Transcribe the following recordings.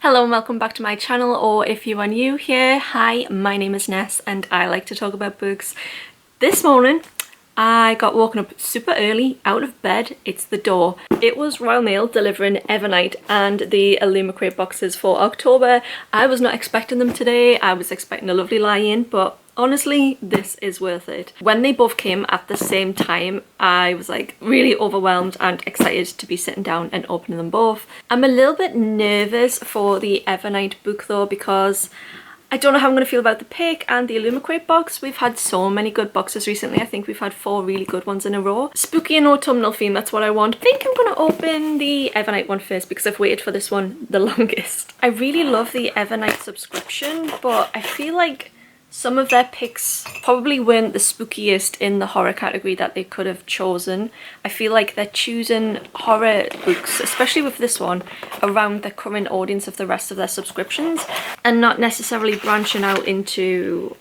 Hello and welcome back to my channel, or if you are new here, hi, my name is Ness and I like to talk about books. This morning I got woken up super early out of bed. It's the door. It was Royal Mail delivering Evernight and the Illumicrate boxes for October. I was not expecting them today. I was expecting a lovely lie-in, but honestly, this is worth it. When they both came at the same time, I was like really overwhelmed and excited to be sitting down and opening them both. I'm a little bit nervous for the Evernight book though, because I don't know how I'm going to feel about the pick and the Illumicrate box. We've had so many good boxes recently. I think we've had 4 really good ones in a row. Spooky and autumnal theme, that's what I want. I think I'm going to open the Evernight one first because I've waited for this one the longest. I really love the Evernight subscription, but I feel like some of their picks probably weren't the spookiest in the horror category that they could have chosen. I feel like they're choosing horror books, especially with this one, around the current audience of the rest of their subscriptions and not necessarily branching out into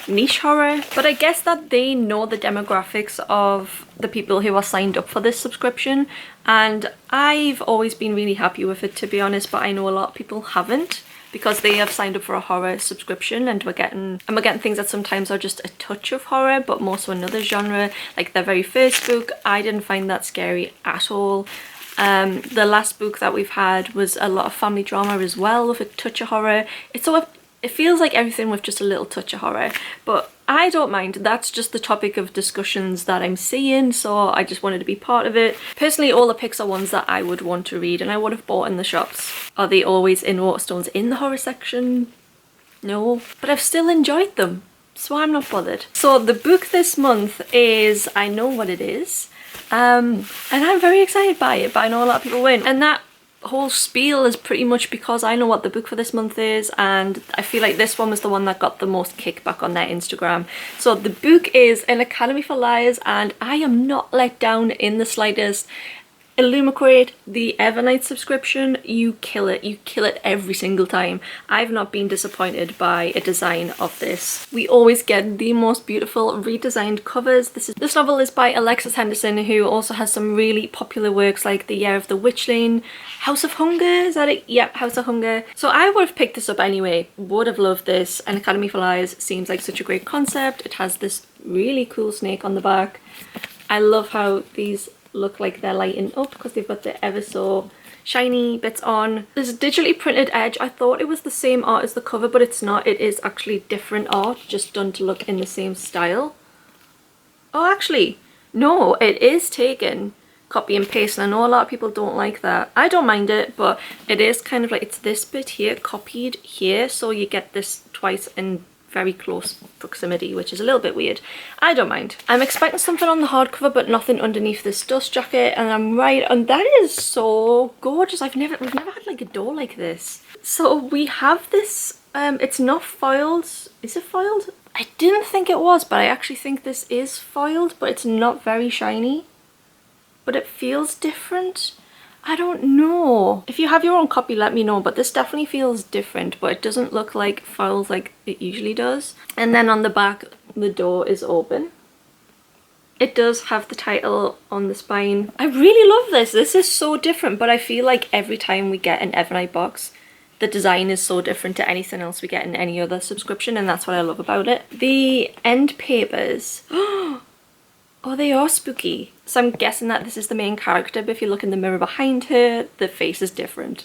niche horror. But I guess that they know the demographics of the people who are signed up for this subscription, and I've always been really happy with it, to be honest, but I know a lot of people haven't, because they have signed up for a horror subscription and we're getting things that sometimes are just a touch of horror but more so another genre. Like their very first book, I didn't find that scary at all. The last book that we've had was a lot of family drama as well with a touch of horror. It feels like everything with just a little touch of horror, but I don't mind. That's just the topic of discussions that I'm seeing, so I just wanted to be part of it. Personally, all the picks are ones that I would want to read and I would have bought in the shops. Are they always in Waterstones in the horror section? No, but I've still enjoyed them, so I'm not bothered. So the book this month is, I know what it is, and I'm very excited by it, but I know a lot of people won't. And that whole spiel is pretty much because I know what the book for this month is, and I feel like this one was the one that got the most kickback on their Instagram. So the book is An Academy for Liars, and I am not let down in the slightest. Illumicrate, the Evernight subscription, you kill it. You kill it every single time. I've not been disappointed by a design of this. We always get the most beautiful redesigned covers. This novel is by Alexis Henderson, who also has some really popular works like The Year of the Witchling, House of Hunger, is that it? Yep, House of Hunger. So I would have picked this up anyway, would have loved this. An Academy for Liars seems like such a great concept. It has this really cool snake on the back. I love how these look like they're lighting up because they've got the ever so shiny bits on. There's a digitally printed edge. I thought it was the same art as the cover, but it's not. It is actually different art, just done to look in the same style. Oh, actually, no, it is taken copy and paste, and I know a lot of people don't like that. I don't mind it, but it is kind of like, it's this bit here copied here, so you get this twice in very close proximity, which is a little bit weird. I don't mind. I'm expecting something on the hardcover, but nothing underneath this dust jacket, and I'm right, and that is so gorgeous. We've never had like a door like this. So we have this, it's not foiled. Is it foiled? I didn't think it was, but I actually think this is foiled, but it's not very shiny. But it feels different. I don't know. If you have your own copy, let me know, but this definitely feels different, but it doesn't look like foils like it usually does. And then on the back, the door is open. It does have the title on the spine. I really love this. This is so different, but I feel like every time we get an Evernight box, the design is so different to anything else we get in any other subscription, and that's what I love about it. The end papers. Oh, they are spooky. So I'm guessing that this is the main character, but if you look in the mirror behind her, the face is different.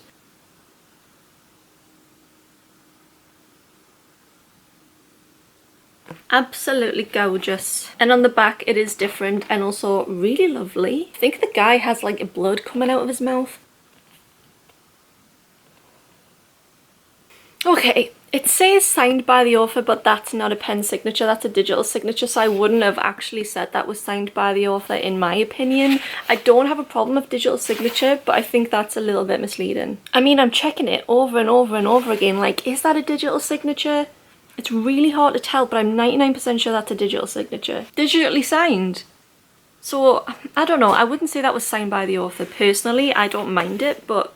Absolutely gorgeous. And on the back it is different and also really lovely. I think the guy has like blood coming out of his mouth. Okay. It says signed by the author, but that's not a pen signature, that's a digital signature, so I wouldn't have actually said that was signed by the author in my opinion. I don't have a problem with digital signature, but I think that's a little bit misleading. I mean, I'm checking it over and over and over again, like, is that a digital signature? It's really hard to tell, but I'm 99% sure that's a digital signature. Digitally signed. So, I don't know, I wouldn't say that was signed by the author. Personally, I don't mind it, but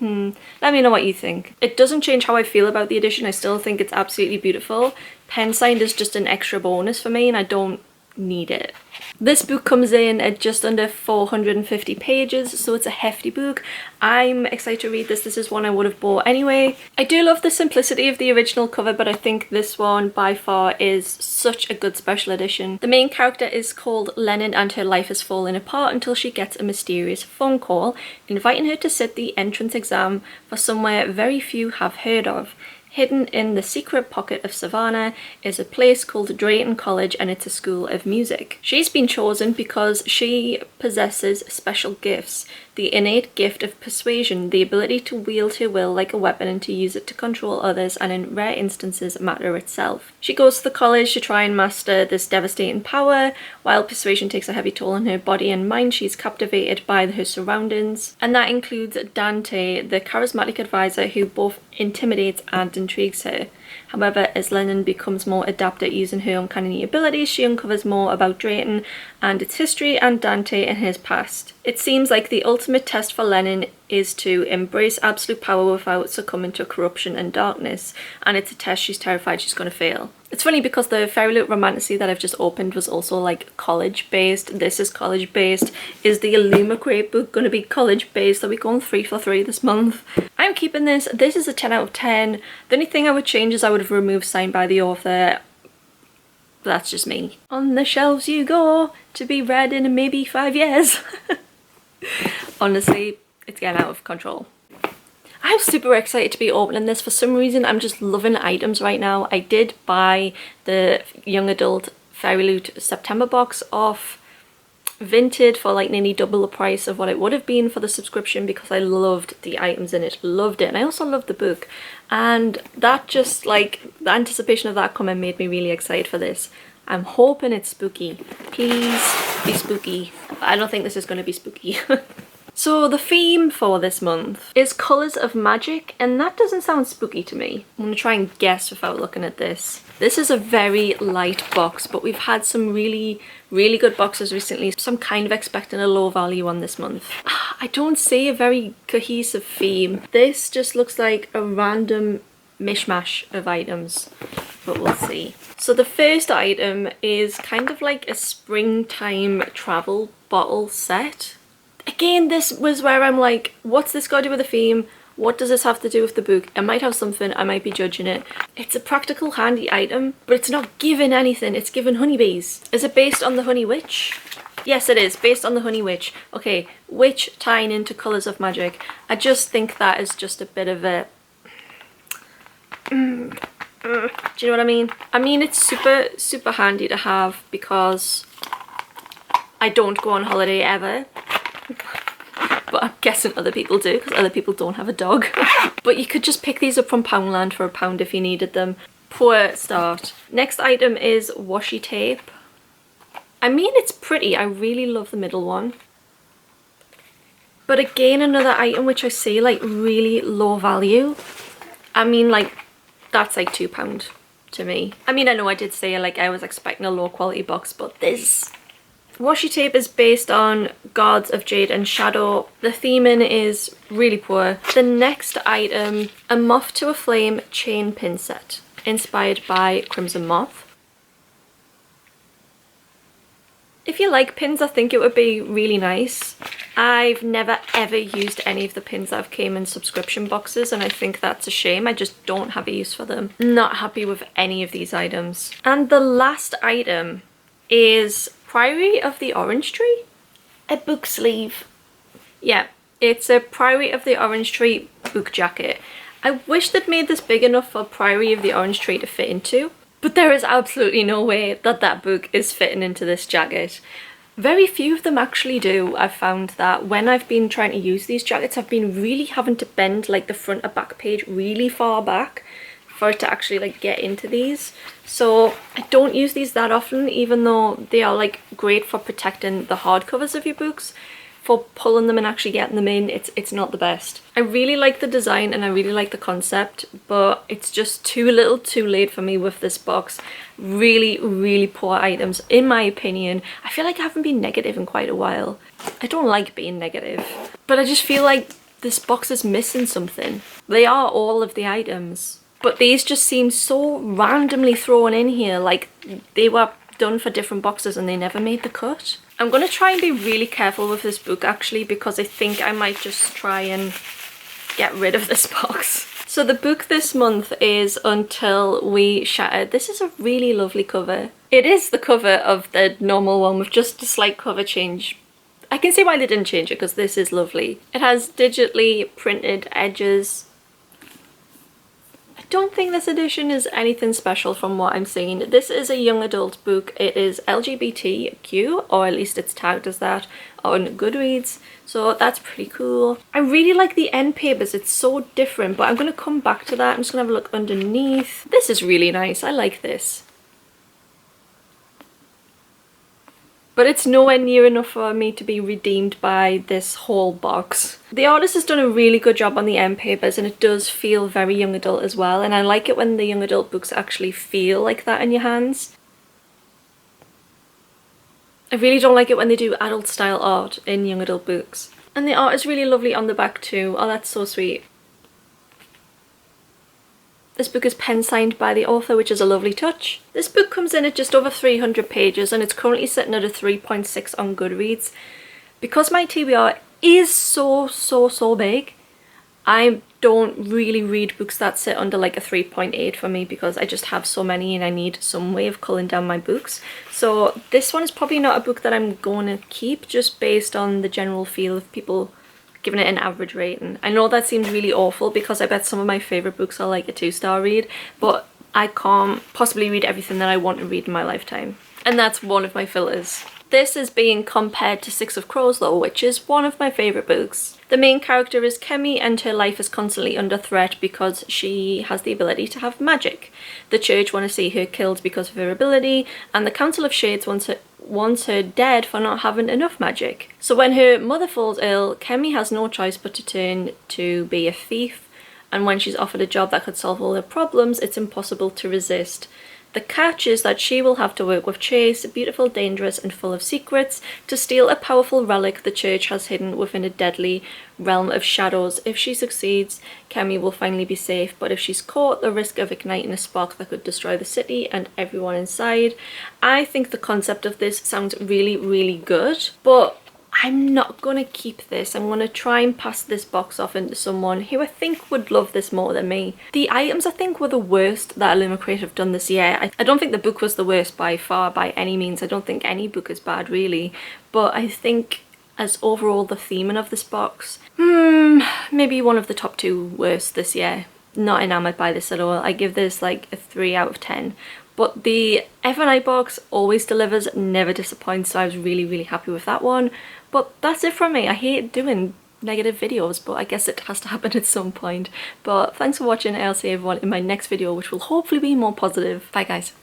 let me know what you think. It doesn't change how I feel about the edition. I still think it's absolutely beautiful. Pen signed is just an extra bonus for me, and I don't need it. This book comes in at just under 450 pages, so it's a hefty book. I'm excited to read this. This is one I would have bought anyway. I do love the simplicity of the original cover, but I think this one by far is such a good special edition. The main character is called Lennon, and her life is falling apart until she gets a mysterious phone call inviting her to sit the entrance exam for somewhere very few have heard of. Hidden in the secret pocket of Savannah is a place called Drayton College, and it's a school of music. She's been chosen because she possesses special gifts. The innate gift of persuasion, the ability to wield her will like a weapon and to use it to control others and in rare instances matter itself. She goes to the college to try and master this devastating power. While persuasion takes a heavy toll on her body and mind, she's captivated by her surroundings. And that includes Dante, the charismatic advisor who both intimidates and intrigues her. However, as Lennon becomes more adept at using her uncanny abilities, she uncovers more about Drayton and its history and Dante and his past. It seems like the ultimate test for Lennon is to embrace absolute power without succumbing to corruption and darkness, and it's a test she's terrified she's going to fail. It's funny because the Fairyloot Romantasy that I've just opened was also like college based. This is college based. Is the Illumicrate book going to be college based? Are we going 3 for 3 this month? I'm keeping this. This is a 10 out of 10. The only thing I would change is I would have removed signed by the author. That's just me. On the shelves you go, to be read in maybe 5 years. Honestly, it's getting out of control. I'm super excited to be opening this. For some reason, I'm just loving items right now. I did buy the young adult Fairyloot September box off Vinted for like nearly double the price of what it would have been for the subscription because I loved the items in it, loved it. And I also loved the book. And that just like, the anticipation of that coming made me really excited for this. I'm hoping it's spooky. Please be spooky. I don't think this is going to be spooky. So the theme for this month is colours of magic, and that doesn't sound spooky to me. I'm going to try and guess without looking at this. This is a very light box, but we've had some really good boxes recently, so I'm kind of expecting a low value on this month. I don't see a very cohesive theme. This just looks like a random mishmash of items, but we'll see. So the first item is kind of like a springtime travel bottle set. Again, this was where I'm like, what's this got to do with the theme? What does this have to do with the book? It might have something, I might be judging it. It's a practical handy item, but it's not giving anything, it's giving honeybees. Is it based on the Honey Witch? Yes, it is, based on the Honey Witch. Okay, witch tying into colours of magic. I just think that is just a bit of a... do you know what I mean? I mean, it's super handy to have because I don't go on holiday ever. But I'm guessing other people do because other people don't have a dog. But you could just pick these up from Poundland for £1 if you needed them. Poor start. Next item is washi tape. I mean, it's pretty. I really love the middle one. But again, another item which I see like really low value. I mean, like, that's like £2 to me. I mean, I know I did say like I was expecting a low quality box, but this... Washi tape is based on Gods of Jade and Shadow. The theming is really poor. The next item, a Moth to a Flame chain pin set, inspired by Crimson Moth. If you like pins, I think it would be really nice. I've never ever used any of the pins that have came in subscription boxes, and I think that's a shame. I just don't have a use for them. Not happy with any of these items. And the last item is Priory of the Orange Tree? A book sleeve. Yeah, it's a Priory of the Orange Tree book jacket. I wish they'd made this big enough for Priory of the Orange Tree to fit into, but there is absolutely no way that that book is fitting into this jacket. Very few of them actually do. I've found that when I've been trying to use these jackets, I've been really having to bend like the front or back page really far back for it to actually like get into these. So I don't use these that often, even though they are like great for protecting the hardcovers of your books. For pulling them and actually getting them in, it's not the best. I really like the design and I really like the concept, but it's just too little too late for me with this box. Really poor items in my opinion. I feel like I haven't been negative in quite a while. I don't like being negative, but I just feel like this box is missing something. They are all of the items, but these just seem so randomly thrown in here, like they were done for different boxes and they never made the cut. I'm going to try and be really careful with this book actually, because I think I might just try and get rid of this box. So the book this month is Until We Shattered. This is a really lovely cover. It is the cover of the normal one with just a slight cover change. I can see why they didn't change it because this is lovely. It has digitally printed edges. I don't think this edition is anything special from what I'm seeing. This is a young adult book. It is LGBTQ, or at least it's tagged as that on Goodreads. So that's pretty cool. I really like the end papers. It's so different, but I'm going to come back to that. I'm just going to have a look underneath. This is really nice. I like this. But it's nowhere near enough for me to be redeemed by this whole box. The artist has done a really good job on the end papers, and it does feel very young adult as well, and I like it when the young adult books actually feel like that in your hands. I really don't like it when they do adult style art in young adult books. And the art is really lovely on the back too. Oh, that's so sweet. This book is pen signed by the author, which is a lovely touch. This book comes in at just over 300 pages and it's currently sitting at a 3.6 on Goodreads. Because my TBR is so big, I don't really read books that sit under like a 3.8 for me, because I just have so many and I need some way of culling down my books. So this one is probably not a book that I'm going to keep, just based on the general feel of people giving it an average rating. I know that seems really awful because I bet some of my favourite books are like a 2-star read, but I can't possibly read everything that I want to read in my lifetime. And that's one of my filters. This is being compared to Six of Crows though, which is one of my favourite books. The main character is Kemi and her life is constantly under threat because she has the ability to have magic. The church want to see her killed because of her ability, and the Council of Shades wants her dead for not having enough magic. So when her mother falls ill, Kemi has no choice but to turn to be a thief, and when she's offered a job that could solve all her problems, it's impossible to resist. The catch is that she will have to work with Chase, beautiful, dangerous and full of secrets, to steal a powerful relic the church has hidden within a deadly realm of shadows. If she succeeds, Kemi will finally be safe, but if she's caught, the risk of igniting a spark that could destroy the city and everyone inside. I think the concept of this sounds really good, but I'm not going to keep this. I'm going to try and pass this box off into someone who I think would love this more than me. The items I think were the worst that Illumicrate have done this year. I don't think the book was the worst by far, by any means. I don't think any book is bad really, but I think as overall the theming of this box, maybe one of the top 2 worst this year. Not enamoured by this at all. I give this like a 3 out of 10. But the Evernight box always delivers, never disappoints, so I was really happy with that one. But that's it from me. I hate doing negative videos, but I guess it has to happen at some point. But thanks for watching. I'll see everyone in my next video, which will hopefully be more positive. Bye guys.